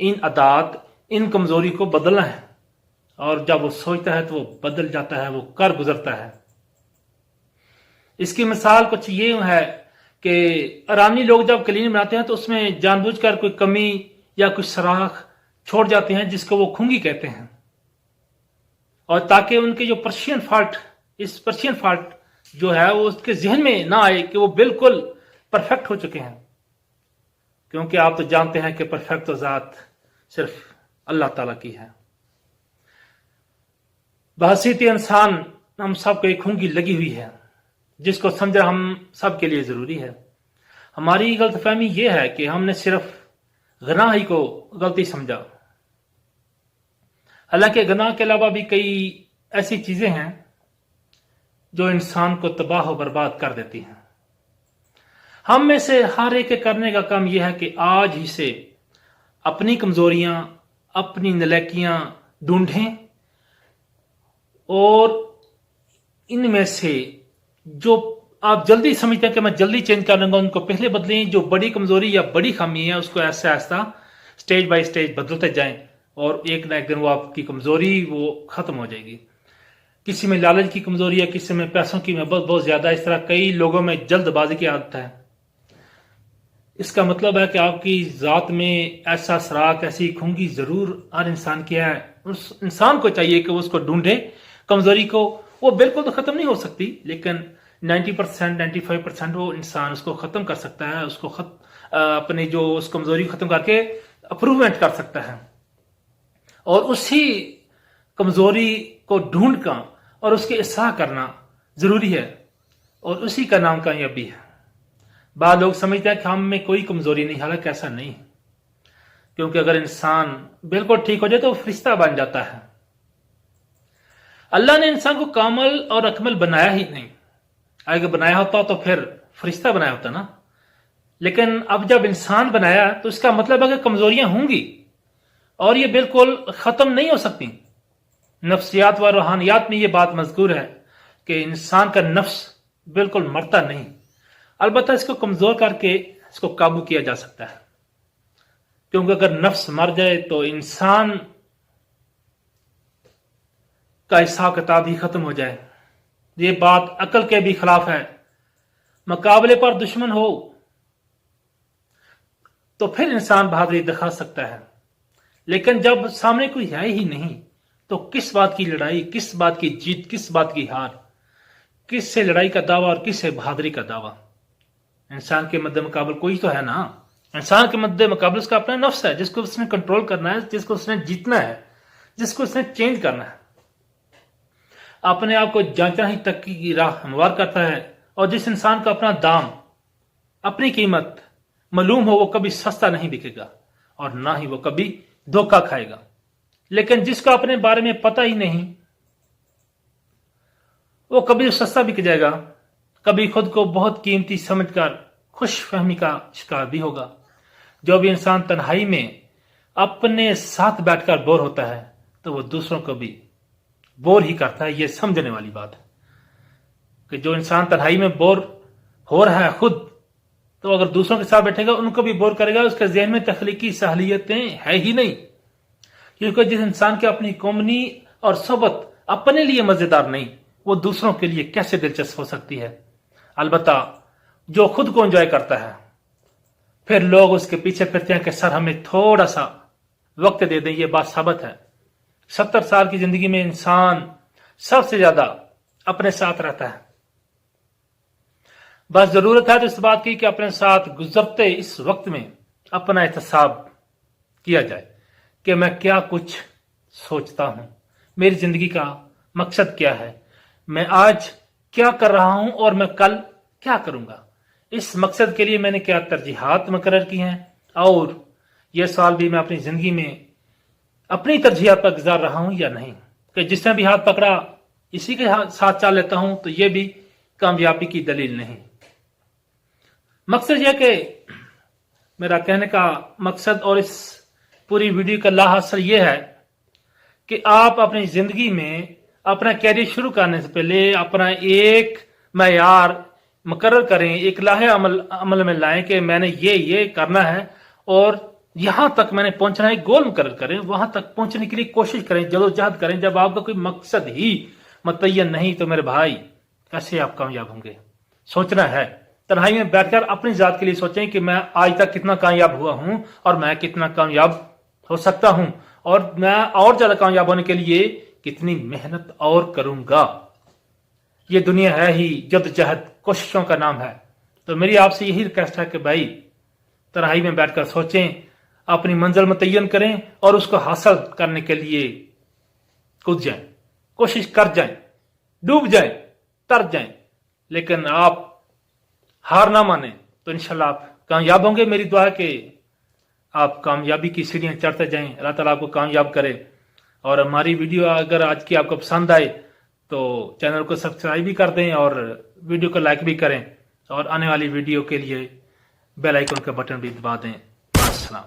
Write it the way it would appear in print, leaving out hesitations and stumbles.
ان عادات ان کمزوری کو بدلنا ہے، اور جب وہ سوچتا ہے تو وہ بدل جاتا ہے، وہ کر گزرتا ہے۔ اس کی مثال کچھ یہ ہے کہ ایرانی لوگ جب کلین بناتے ہیں تو اس میں جان بوجھ کر کوئی کمی یا کوئی سراخ چھوڑ جاتے ہیں جس کو وہ کھنگی کہتے ہیں، اور تاکہ ان کے جو پرشین فالٹ جو ہے وہ اس کے ذہن میں نہ آئے کہ وہ بالکل پرفیکٹ ہو چکے ہیں، کیونکہ آپ تو جانتے ہیں کہ پرفیکٹ ذات صرف اللہ تعالیٰ کی ہے۔ بحیثیت انسان ہم سب کو ایک کھنگی لگی ہوئی ہے جس کو سمجھنا ہم سب کے لیے ضروری ہے۔ ہماری غلط فہمی یہ ہے کہ ہم نے صرف گناہ ہی کو غلطی سمجھا، حالانکہ گناہ کے علاوہ بھی کئی ایسی چیزیں ہیں جو انسان کو تباہ و برباد کر دیتی ہیں۔ ہم میں سے ہر ایک کے کرنے کا کام یہ ہے کہ آج ہی سے اپنی کمزوریاں، اپنی نالیکیاں ڈھونڈیں، اور ان میں سے جو آپ جلدی سمجھتے ہیں کہ میں جلدی چینج کر لوں گا ان کو پہلے بدلیں۔ جو بڑی کمزوری یا بڑی خامی ہے اس کو ایسا آہستہ سٹیج بائی سٹیج بدلتے جائیں، اور ایک نہ ایک دن وہ آپ کی کمزوری وہ ختم ہو جائے گی۔ کسی میں لالچ کی کمزوری ہے، کسی میں پیسوں کی محبت بہت زیادہ، اس طرح کئی لوگوں میں جلد بازی کی عادت ہے۔ اس کا مطلب ہے کہ آپ کی ذات میں ایسا سراغ، ایسی کھنگی ضرور ہر انسان کی ہے۔ اس انسان کو چاہیے کہ وہ اس کو ڈھونڈے، کمزوری کو۔ وہ بالکل تو ختم نہیں ہو سکتی، لیکن 90%، 95% وہ انسان اس کو ختم کر سکتا ہے، اس کو اپنی جو اس کمزوری کو ختم کر کے امپروومنٹ کر سکتا ہے، اور اسی کمزوری کو ڈھونڈ کر اور اس کی اصلاح کرنا ضروری ہے، اور اسی کا نام کامیابی ہے۔ بعض لوگ سمجھتے ہیں کہ ہم میں کوئی کمزوری نہیں، حالانکہ ایسا نہیں ہے، کیونکہ اگر انسان بالکل ٹھیک ہو جائے تو وہ فرشتہ بن جاتا ہے۔ اللہ نے انسان کو کامل اور اکمل بنایا ہی نہیں، اگر بنایا ہوتا تو پھر فرشتہ بنایا ہوتا نا۔ لیکن اب جب انسان بنایا تو اس کا مطلب ہے کہ کمزوریاں ہوں گی، اور یہ بالکل ختم نہیں ہو سکتی۔ نفسیات و روحانیات میں یہ بات مذکور ہے کہ انسان کا نفس بالکل مرتا نہیں، البتہ اس کو کمزور کر کے اس کو قابو کیا جا سکتا ہے، کیونکہ اگر نفس مر جائے تو انسان کا حساب کتاب ہی ختم ہو جائے۔ یہ بات عقل کے بھی خلاف ہے۔ مقابلے پر دشمن ہو تو پھر انسان بہادری دکھا سکتا ہے، لیکن جب سامنے کوئی ہے ہی نہیں تو کس بات کی لڑائی، کس بات کی جیت، کس بات کی ہار، کس سے لڑائی کا دعویٰ اور کس سے بہادری کا دعویٰ؟ انسان کے مد مقابل کوئی تو ہے نا۔ انسان کے مد مقابل اس کا اپنا نفس ہے، جس کو اس نے کنٹرول کرنا ہے، جس کو اس نے جیتنا ہے، جس کو اس نے چینج کرنا ہے۔ اپنے آپ کو جانچنا ہی ترقی کی راہ ہموار کرتا ہے، اور جس انسان کا اپنا دام، اپنی قیمت معلوم ہو، وہ کبھی سستا نہیں بکے گا، اور نہ ہی وہ کبھی دھوکہ کھائے گا۔ لیکن جس کو اپنے بارے میں پتہ ہی نہیں، وہ کبھی سستا بک جائے گا، کبھی خود کو بہت قیمتی سمجھ کر خوش فہمی کا شکار بھی ہوگا۔ جو بھی انسان تنہائی میں اپنے ساتھ بیٹھ کر بور ہوتا ہے تو وہ دوسروں کو بھی بور ہی کرتا ہے۔ یہ سمجھنے والی بات ہے کہ جو انسان تنہائی میں بور ہو رہا ہے خود، تو اگر دوسروں کے ساتھ بیٹھے گا ان کو بھی بور کرے گا۔ اس کے ذہن میں تخلیقی صلاحیتیں ہے ہی نہیں، کیونکہ جس انسان کی اپنی کمنی اور صحبت اپنے لیے مزیدار نہیں، وہ دوسروں کے لیے کیسے دلچسپ ہو سکتی ہے؟ البتہ جو خود کو انجوائے کرتا ہے، پھر لوگ اس کے پیچھے پھرتے ہیں کہ سر ہمیں تھوڑا سا وقت دے دیں۔ یہ بات ثابت ہے۔ 70 سال کی زندگی میں انسان سب سے زیادہ اپنے ساتھ رہتا ہے۔ بس ضرورت ہے تو اس بات کی کہ اپنے ساتھ گزرتے اس وقت میں اپنا احتساب کیا جائے کہ میں کیا کچھ سوچتا ہوں، میری زندگی کا مقصد کیا ہے، میں آج کیا کر رہا ہوں اور میں کل کیا کروں گا، اس مقصد کے لیے میں نے کیا ترجیحات مقرر کی ہیں، اور یہ سال بھی میں اپنی زندگی میں اپنی ترجیحات پر گزار رہا ہوں یا نہیں، کہ جس نے بھی ہاتھ پکڑا اسی کے ساتھ چل لیتا ہوں، تو یہ بھی کامیابی کی دلیل نہیں۔ مقصد یہ کہ میرا کہنے کا مقصد اور اس پوری ویڈیو کا لاحاصل یہ ہے کہ آپ اپنی زندگی میں اپنا کیریئر شروع کرنے سے پہلے اپنا ایک معیار مقرر کریں، ایک لاہے عمل میں لائیں کہ میں نے یہ کرنا ہے، اور یہاں تک میں نے پہنچنا ہے گول مقرر کریں, وہاں تک پہنچنے کے لیے کوشش کریں, جدوجہد کریں. جب آپ کا کوئی مقصد ہی متعین نہیں تو میرے بھائی کیسے آپ کامیاب ہوں گے؟ سوچنا ہے, تنہائی میں بیٹھ کر اپنی ذات کے لیے سوچیں کہ میں آج تک کتنا کامیاب ہوا ہوں اور میں کتنا کامیاب ہو سکتا ہوں, اور میں اور زیادہ کامیاب ہونے کے لیے کتنی محنت اور کروں گا. یہ دنیا ہے ہی جدوجہد کوششوں کا نام ہے. تو میری آپ سے یہی ریکویسٹ ہے کہ بھائی تنہائی میں بیٹھ کر سوچیں, اپنی منزل متعین کریں اور اس کو حاصل کرنے کے لیے کود جائیں, کوشش کر جائیں, ڈوب جائیں, تر جائیں, لیکن آپ ہار نہ مانیں تو انشاءاللہ آپ کامیاب ہوں گے. میری دعا ہے کہ آپ کامیابی کی سیڑھیاں چڑھتے جائیں, اللہ تعالیٰ آپ کو کامیاب کرے. اور ہماری ویڈیو اگر آج کی آپ کو پسند آئے تو چینل کو سبسکرائب بھی کر دیں اور ویڈیو کو لائک بھی کریں, اور آنے والی ویڈیو کے لیے بیل آئیکن کا بٹن بھی دبا دیں. السلام.